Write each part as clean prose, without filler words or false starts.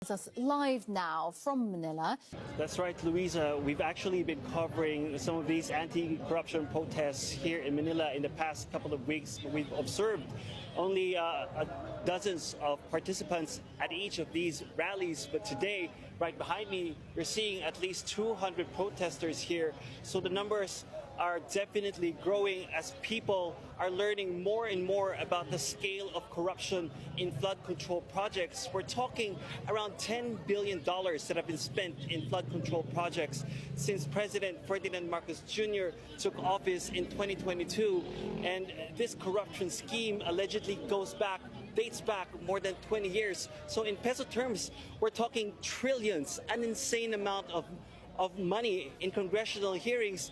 Us live now from Manila. That's right, Louisa. We've actually been covering some of these anti-corruption protests here in Manila in the past couple of weeks. We've observed only dozens of participants at each of these rallies, but today, right behind me, you're seeing at least 200 protesters here. So the numbers are definitely growing as people are learning more and more about the scale of corruption in flood control projects. We're talking around $10 billion that have been spent in flood control projects since President Ferdinand Marcos Jr. took office in 2022. And this corruption scheme allegedly dates back more than 20 years. So in peso terms, we're talking trillions, an insane amount of money. In congressional hearings,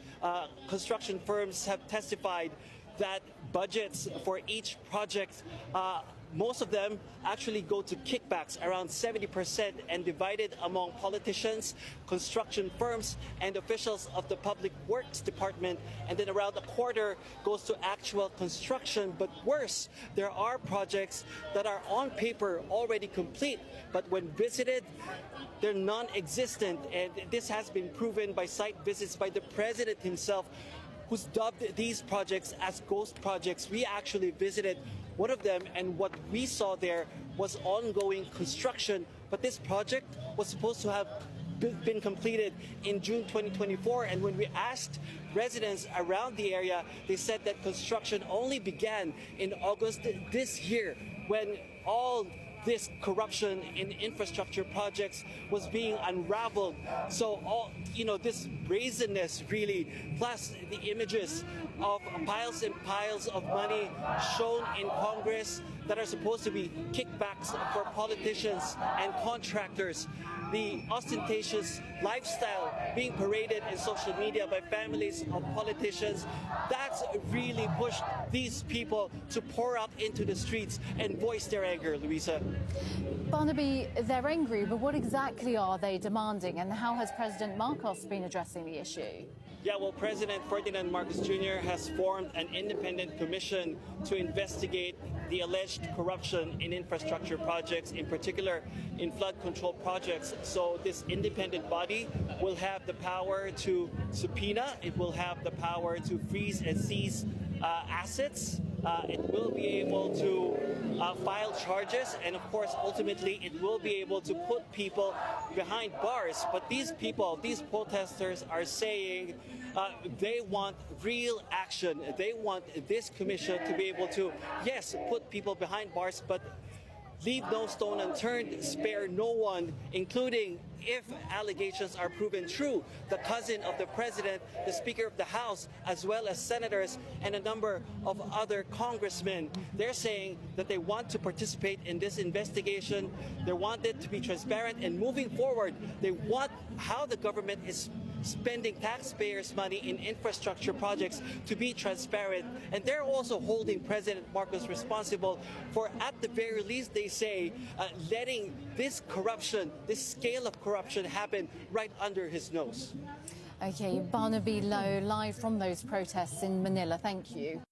construction firms have testified that budgets for each project, most of them actually go to kickbacks, around 70%, and divided among politicians, construction firms, and officials of the Public Works Department. And then around a quarter goes to actual construction. But worse, there are projects that are on paper already complete, but when visited, they're non-existent. And this has been proven by site visits by the president himself, who's dubbed these projects as ghost projects. We actually visited one of them, and what we saw there was ongoing construction. But this project was supposed to have been completed in June 2024. And when we asked residents around the area, they said that construction only began in August this year, when all this corruption in infrastructure projects was being unraveled. So this brazenness really, plus the images of piles and piles of money shown in Congress that are supposed to be kickbacks for politicians and contractors, the ostentatious lifestyle being paraded in social media by families of politicians, that's really pushed these people to pour out into the streets and voice their anger, Louisa. Barnaby, they're angry, but what exactly are they demanding, and how has President Marcos been addressing the issue? Yeah, well, President Ferdinand Marcos Jr. has formed an independent commission to investigate the alleged corruption in infrastructure projects, in particular in flood control projects. So this independent body will have the power to subpoena, it will have the power to freeze and seize assets. It will be able to file charges, and of course, ultimately, it will be able to put people behind bars. But these people, these protesters, are saying they want real action. They want this commission to be able to, yes, put people behind bars, but leave no stone unturned, spare no one, including, if allegations are proven true, the cousin of the president, the Speaker of the House, as well as senators and a number of other congressmen. They're saying that they want to participate in this investigation. They want it to be transparent, and moving forward, they want how the government is spending taxpayers' money in infrastructure projects to be transparent. And they're also holding President Marcos responsible for, at the very least, they say, letting this corruption, this scale of corruption happen right under his nose. Okay, Barnaby Lowe, live from those protests in Manila. Thank you.